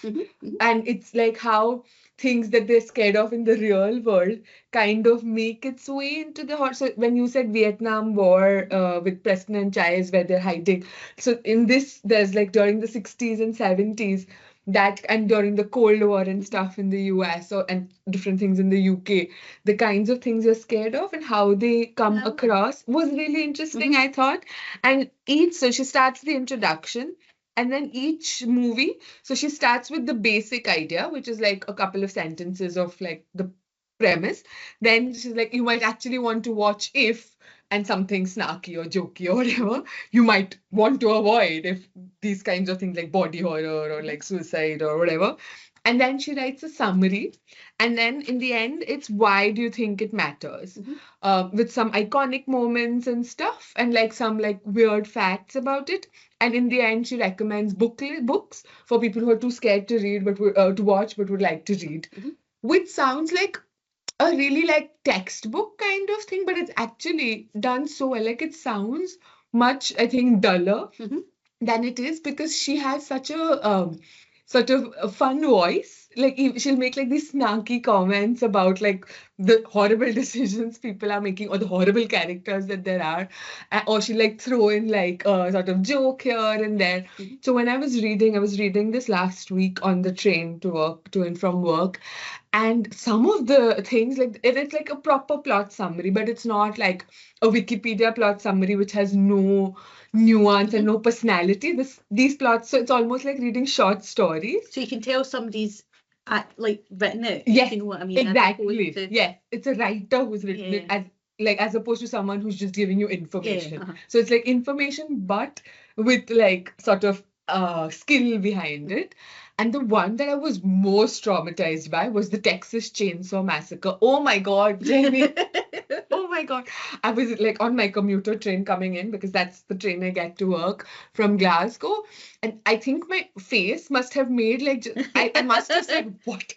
And it's how things that they're scared of in the real world kind of make its way into the horror. So when you said Vietnam War with Preston and Chais where they're hiding, so in this there's during the 60s and 70s that, and during the Cold War and stuff in the US and different things in the UK, the kinds of things you're scared of and how they come
Oh.
across was really interesting, I thought. And so she starts the introduction. And then each movie, so she starts with the basic idea, which is like a couple of sentences of like the premise. Then she's like, you might actually want to watch if, and something snarky or jokey or whatever you might want to avoid if these kinds of things like body horror or like suicide or whatever. And then she writes a summary. And then in the end, it's why do you think it matters? With some iconic moments and stuff and like some like weird facts about it. And in the end, she recommends books for people who are too scared to read but to watch but would like to read, which sounds like a really like textbook kind of thing, but it's actually done so well. Like it sounds much, I think, duller than it is because she has such a sort of a fun voice. Like she'll make like these snarky comments about like the horrible decisions people are making or the horrible characters that there are, or she'll like throw in like a sort of joke here and there. So when I was reading this last week on the train to and from work. And some of the things, like it's like a proper plot summary, but it's not like a Wikipedia plot summary which has no nuance and no personality. These plots, so it's almost like reading short stories.
So you can tell somebody's like written it.
Yes,
you know what I mean?
exactly. Yes, it's a writer who's written it as opposed to someone who's just giving you information. So it's like information, but with like sort of skill behind it. And the one that I was most traumatized by was the Texas Chainsaw Massacre. Oh my God, Jenny. Oh my God. I was like on my commuter train coming in because that's the train I get to work from Glasgow. And I think my face must have made like, I must have said, what?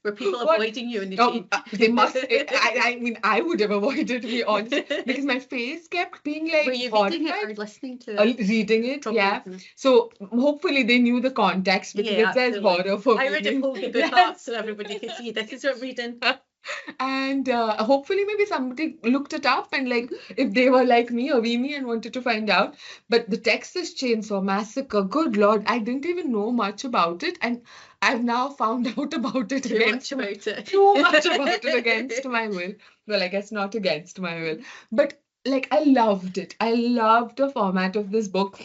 Were people avoiding you in the train?
They must. I mean, I would have avoided, to be honest, because my face kept being like.
Were you reading it or listening to it?
Reading it,
Probably.
yeah. So hopefully they knew the context because it says horror for
I read it holding good up so everybody could see this is what I'm reading.
And hopefully maybe somebody looked it up and like if they were like me or me and wanted to find out. But the Texas Chainsaw Massacre, good Lord, I didn't even know much about it, and I've now found out about it
Too much about it
against my will. Well, I guess not against my will, but like I loved it. I loved the format of this book.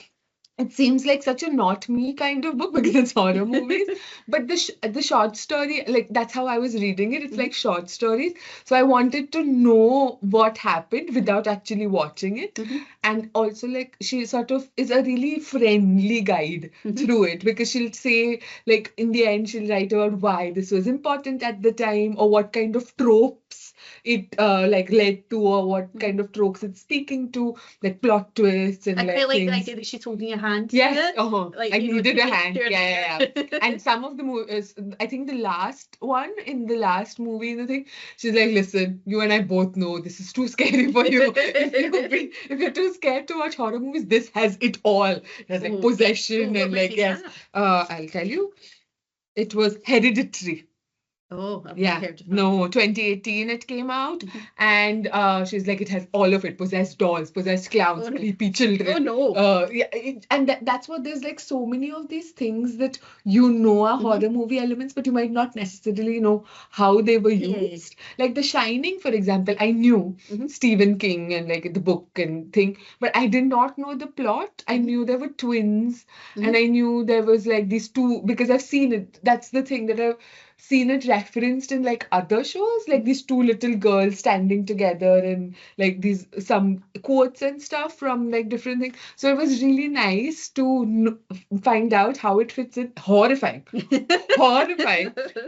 It seems like such a not me kind of book because it's horror movies, but the short story, like that's how I was reading it. It's like short stories. So I wanted to know what happened without actually watching it. And also like she sort of is a really friendly guide through it because she'll say like in the end she'll write about why this was important at the time or what kind of tropes it like led to or what kind of tropes it's speaking to, like plot twists and
I
like
quite like the
things.
idea that she's holding your hand.
Yes,
Like,
I
you know,
needed
to
a
make
hand.
sure
Yeah. And some of the movies, I think the last one in the last movie, the thing, she's like, listen, you and I both know this is too scary for you. If you're too scared to watch horror movies, this has it all. It has like possession and like, yes. I'll tell you, it was Hereditary.
Oh, I've never heard of that.
No, 2018 it came out, and she's like, it has all of it: possessed dolls, possessed clowns, creepy children.
Oh no!
And that's what there's like so many of these things that you know are horror movie elements, but you might not necessarily know how they were used. Like The Shining, for example, I knew Stephen King and like the book and thing, but I did not know the plot. I knew there were twins, and I knew there was like these two because I've seen it. That's the thing that I've seen it referenced in like other shows, like these two little girls standing together and like these some quotes and stuff from like different things. So it was really nice to find out how it fits in. Horrifying,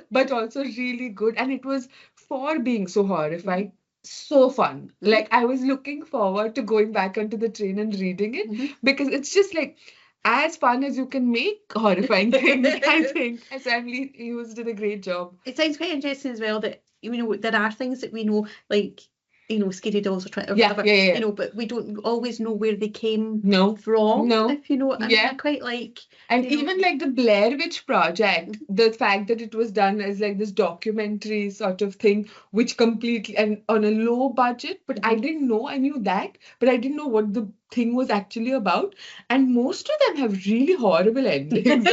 but also really good. And it was, for being so horrifying, so fun. Like I was looking forward to going back onto the train and reading it because it's just like as fun as you can make horrifying things, I think. So Emily Hughes did a great job.
It sounds quite interesting as well that, you know, there are things that we know, like scary dolls or
Yeah,
whatever,
yeah.
but we don't always know where they came
No.
from,
No.
if you know what I mean.
Yeah.
I quite like,
And even like the Blair Witch Project, the fact that it was done as like this documentary sort of thing, which completely and on a low budget, but I didn't know, I knew that, but I didn't know what the thing was actually about. And most of them have really horrible endings.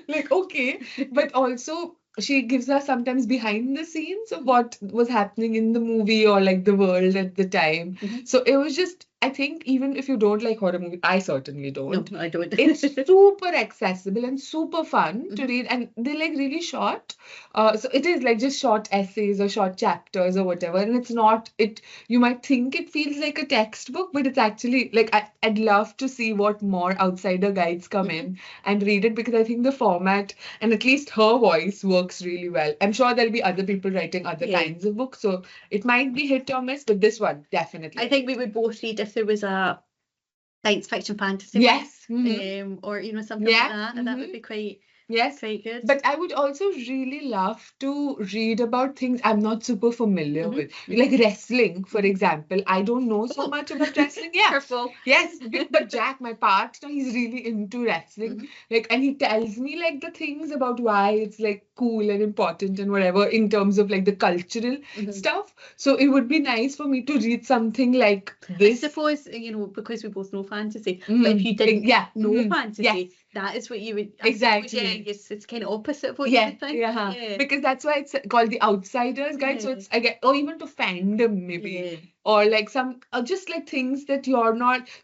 Like, okay, but also she gives us sometimes behind the scenes of what was happening in the movie or like the world at the time. So it was just, I think even if you don't like horror movies, I certainly don't.
No, I don't.
It's super accessible and super fun to read, and they're like really short. So it is like just short essays or short chapters or whatever, and it's not it. You might think it feels like a textbook, but it's actually like I'd love to see what more outsider guides come in and read it, because I think the format and at least her voice works really well. I'm sure there'll be other people writing other kinds of books, so it might be hit or miss, but this one definitely.
I think we would both read if there was a science fiction fantasy
Yes.
one, or something like that, and that would be quite good.
But I would also really love to read about things I'm not super familiar with, like wrestling, for example. I don't know so much about wrestling. Yeah.
Careful.
Yes, but Jack, my partner, he's really into wrestling. Like, and he tells me like the things about why it's like cool and important and whatever in terms of like the cultural stuff. So it would be nice for me to read something like this.
I suppose, because we both know fantasy, but if you didn't know fantasy, that is what you would
exactly.
It's kind of opposite of what you would think.
Yeah. Because that's why it's called the Outsider's Guide. So it's or even to fandom maybe, or like or just like things that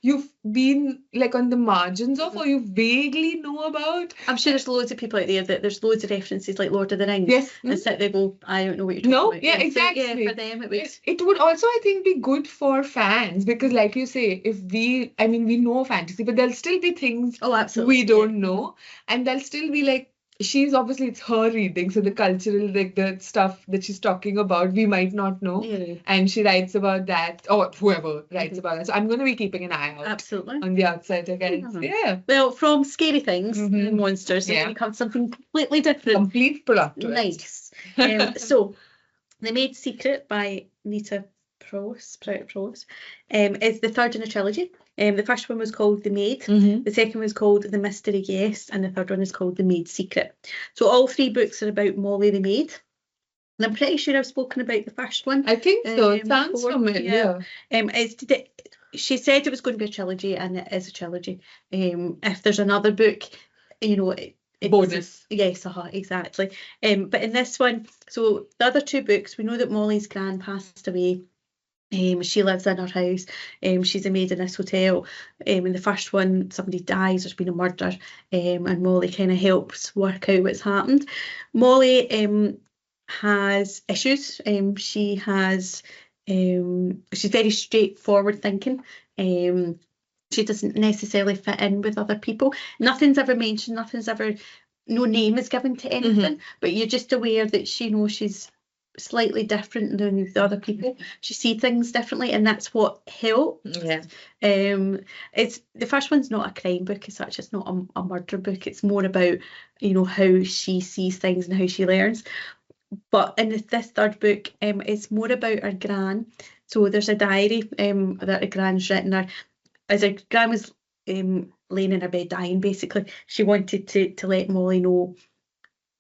you've been like on the margins of, or you vaguely know about.
I'm sure there's loads of people out there that there's loads of references like Lord of the Rings.
Yes.
And sit there go, I don't know what you're talking about.
Yeah, exactly.
So, for them
it would also, I think, be good for fans, because like you say, if we know fantasy, but there'll still be things we don't know, and there'll still be like, it's her reading, so the cultural, like the stuff that she's talking about, we might not know, and she writes about that, or whoever writes about it. So I'm going to be keeping an eye out on the Outsider Guides. Yeah.
Well, from scary things and monsters, we're going to come to something completely different.
Complete plot twist.
Nice. So, The Maid's Secret by Nita Pross is the third in a trilogy. The first one was called The Maid, the second was called The Mystery Guest, and the third one is called The Maid's Secret. So all three books are about Molly the maid. And I'm pretty sure I've spoken about the first one.
I think so. It sounds familiar.
She said it was going to be a trilogy, and it is a trilogy. If there's another book,
bonus.
Yes, exactly. But in this one, so the other two books, we know that Molly's gran passed away. She lives in her house. She's a maid in this hotel. In the first one, somebody dies, there's been a murder, and Molly kind of helps work out what's happened. Molly has issues. She's very straightforward thinking. She doesn't necessarily fit in with other people. Nothing's ever mentioned, no name is given to anything, but you're just aware that she's slightly different than the other people. She sees things differently, and that's what helps. It's the first one's not a crime book as such. It's not a murder book. It's more about how she sees things and how she learns. But in this third book, it's more about her gran. So there's a diary that her gran's written her. As her gran was laying in her bed dying, basically, she wanted to let Molly know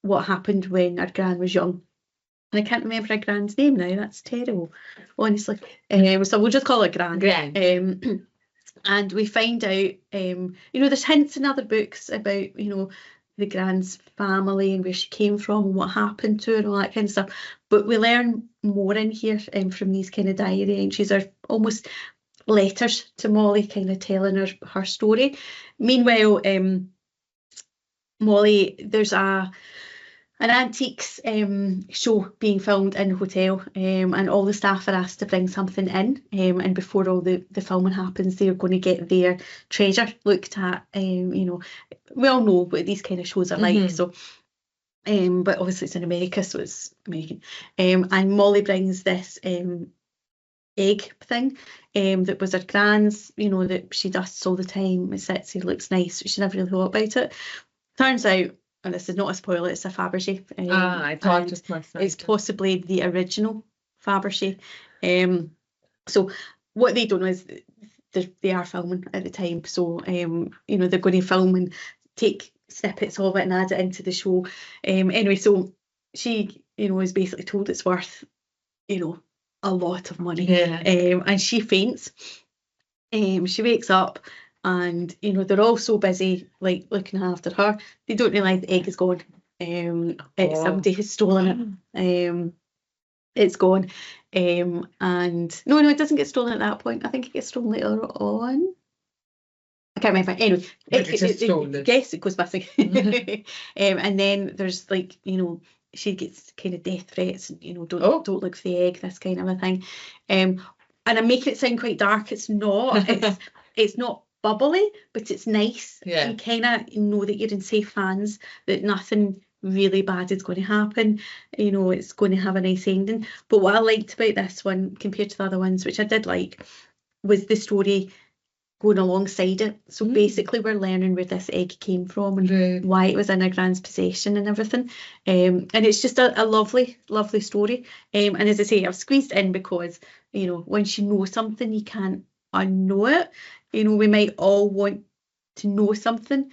what happened when her gran was young. And I can't remember her gran's name now. That's terrible, honestly. So we'll just call her Gran. And we find out, there's hints in other books about, the Gran's family and where she came from and what happened to her and all that kind of stuff. But we learn more in here from these kind of diary entries, or almost letters to Molly, kind of telling her story. Meanwhile, Molly, there's an antiques show being filmed in the hotel, and all the staff are asked to bring something in, and before all the filming happens, they're going to get their treasure looked at. We all know what these kind of shows are like, so but obviously it's in America, so it's American. And Molly brings this egg thing that was her gran's, that she dusts all the time. It sits here, looks nice, but she never really thought about it. Turns out, and this is not a spoiler, it's a Fabergé.
I thought it must.
It's possibly the original Fabergé. So what they don't know is they are filming at the time. So, you know, they're going to film and take snippets of it and add it into the show. Anyway, so she, you know, is basically told it's worth, you know, a lot of money.
Yeah.
And she faints. She wakes up and, you know, they're all so busy, like, looking after her. They don't realise the egg is gone. Somebody has stolen it. It's gone. And no, it doesn't get stolen at that point. I think it gets stolen later on. I can't remember. Anyway, yes, it goes missing. And then there's, like, you know, she gets kind of death threats, and, you know, don't look for the egg, this kind of a thing. And I'm making it sound quite dark. It's not. It's not bubbly, but it's nice.
Yeah.
You kind of know that you're in safe hands, that nothing really bad is going to happen. You know, it's going to have a nice ending. But what I liked about this one compared to the other ones, which I did like, was the story going alongside it. So basically we're learning where this egg came from and why it was in her grand's possession and everything. And it's just a lovely story. And as I say, I've squeezed in because, you know, once you know something, you can't unknow it. You know, we might all want to know something,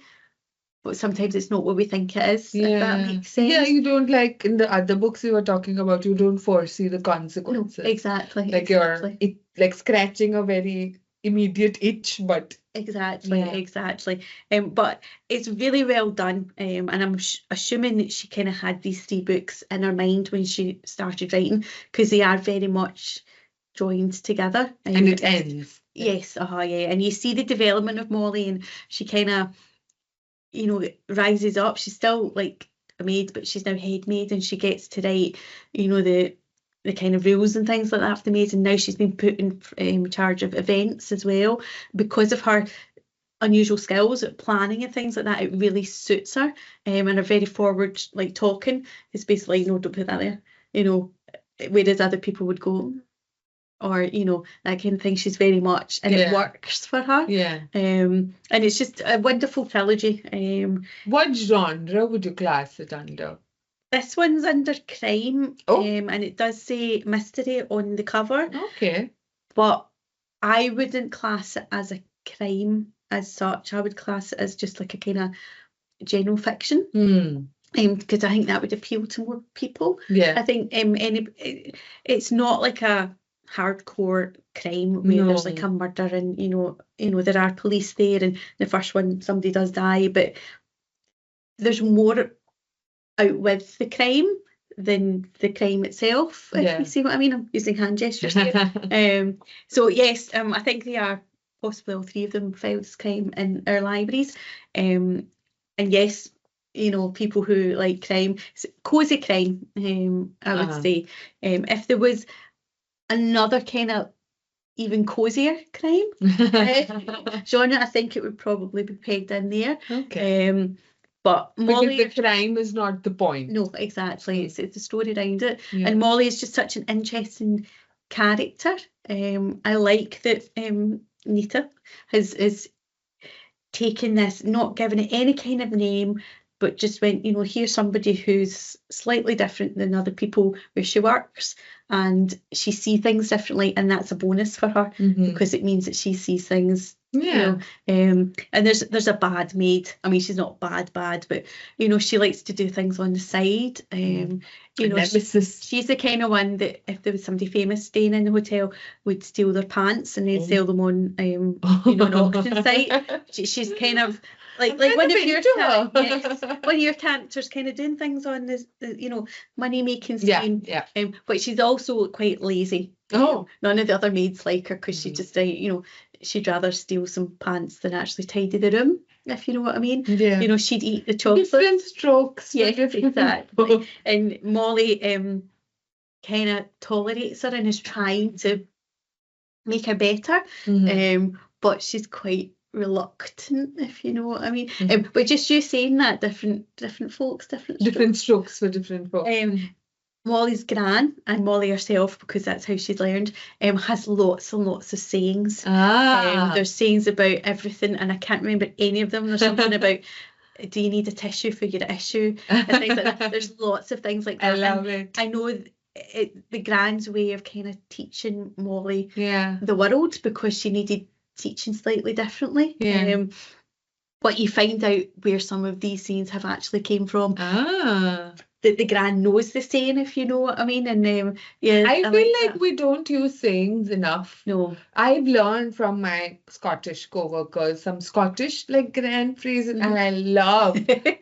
but sometimes it's not what we think it is, if that makes sense.
Yeah, you don't, like in the other books you were talking about, you don't foresee the consequences.
No, exactly.
Like
exactly.
you're like scratching a very immediate itch, but
exactly. But it's really well done, and I'm assuming that she kind of had these 3 books in her mind when she started writing, because they are very much joined together.
And it ends.
Yes, yeah. And you see the development of Molly, and she kind of, you know, rises up. She's still like a maid, but she's now head maid, and she gets to write, you know, the kind of rules and things like that for the maids, and now she's been put in charge of events as well because of her unusual skills at planning and things like that. It really suits her, and her very forward, like, talking. It's basically, you know, don't put that there, you know, whereas other people would go, or, you know, that kind of thing. She's very much, and it works for her. And it's just a wonderful trilogy.
What genre would you class it under?
This one's under crime, and it does say mystery on the cover.
Okay.
But I wouldn't class it as a crime as such. I would class it as just like a kind of general fiction. Because I think that would appeal to more people.
Yeah.
I think it's not like a hardcore crime where there's like a murder and you know there are police there, and the first one somebody does die, but there's more out with the crime than the crime itself, if you see what I mean. I'm using hand gestures here. So yes, I think they are possibly all 3 of them filed as crime in our libraries. And yes, you know, people who like crime, cosy crime, I would say. If there was another kind of even cozier crime genre, I think it would probably be pegged in there.
Okay.
But Molly,
because the crime is not the point.
No, exactly. It's the story around it. And Molly is just such an interesting character. I like that Nita has taken this, not given it any kind of name, but just went, you know, here's somebody who's slightly different than other people where she works, and she sees things differently, and that's a bonus for her because it means that she sees things. You know, and there's a bad maid. I mean, she's not bad, but you know, she likes to do things on the side. You know, she's the kind of one that if there was somebody famous staying in the hotel, would steal their pants and then sell them on you know, an auction site. She's kind of like one of your characters kind of doing things on this, you know, money making scheme. But she's also quite lazy. None of the other maids like her because she just you know, she'd rather steal some pants than actually tidy the room, if you know what I mean. You know, she'd eat the chocolate.
Different strokes.
Exactly. And Molly kind of tolerates her and is trying to make her better, but she's quite reluctant, if you know what I mean. But just you saying that, different folks, different
strokes for different folks.
Molly's gran, and Molly herself, because that's how she's learned, has lots and lots of sayings. There's sayings about everything, and I can't remember any of them. There's something about, do you need a tissue for your issue? And things like that. There's lots of things like that.
I love it.
I know the Gran's way of kind of teaching Molly
Yeah.
the world, because she needed teaching slightly differently.
Yeah.
But you find out where some of these sayings have actually came from.
Ah.
That the Gran knows the saying, if you know what I mean. And yeah,
I feel like
that.
we don't use sayings enough.
No.
I've learned from my Scottish co-workers some Scottish like grand phrases, and I love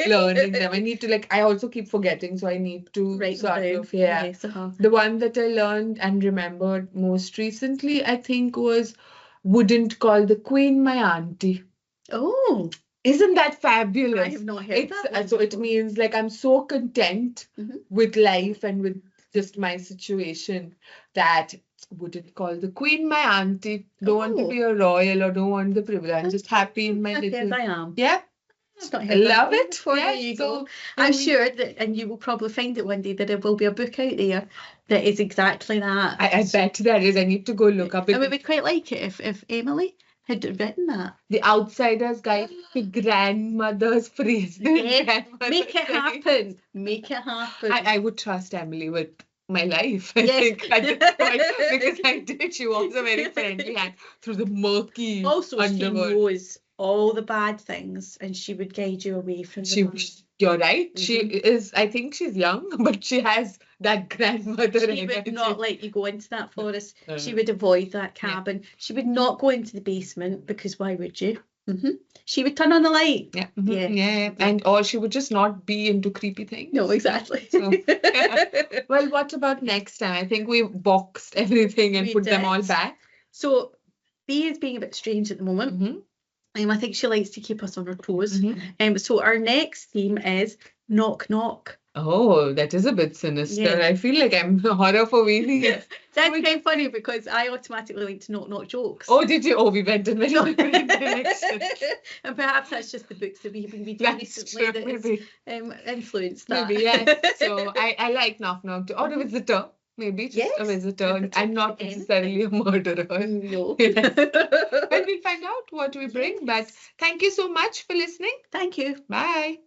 learning them. I need to I also keep forgetting, so I need to
Write them
sort
down.
of, yeah.
Yes,
The one that I learned and remembered most recently, I think, was wouldn't call the Queen my auntie.
Oh,
Isn't that fabulous?
I have not heard that one
So it
before.
means I'm so content with life and with just my situation that wouldn't call the Queen my auntie. Don't want to be a royal or don't want the privilege. I'm just happy in my
Happy as
little.
I am.
Yeah.
I've not
I
heard that
love
one
it.
before.
Yeah,
There you
so
go. I'm sure that, and you will probably find it one day, that there will be a book out there that is exactly that.
I bet there is. I need to go look up
And we
it.
would quite like it if Emily had written that.
The Outsider's Guide to Grandmother's Phrases.
Yeah, make it happen. Make it happen.
I would trust Emily with my life, I
Yes.
think, at this point, because I did. She was a very friendly hand through the murky
Also, she
underworld.
knows all the bad things, and she would guide you away from the bad.
You're right. She is. I think she's young, but she has that grandmother
She would
energy.
not let you go into that forest.
No.
She would avoid that cabin. She would not go into the basement, because why would you? She would turn on the light.
Yeah.
Yeah.
Or she would just not be into creepy things.
No, exactly.
So, well, what about next time? I think we boxed everything and
We
put them
did.
all back.
So B is being a bit strange at the moment. I think she likes to keep us on our toes. So our next theme is knock knock.
Oh, that is a bit sinister.
Yeah.
I feel like I'm a horror for weenies.
That's quite funny, because I automatically like to knock knock jokes.
Oh, did you? Oh, we went in very different directions.
And perhaps that's just the books that we've been reading
That's
recently
true,
that
maybe.
has influenced that.
Maybe, yes. So I like knock knock too. Or a visitor. Maybe just a
Yes,
visitor.
visitor
And not
again.
necessarily a murderer.
No.
Yes. Well, we'll find out what we bring. But thank you so much for listening.
Thank you.
Bye.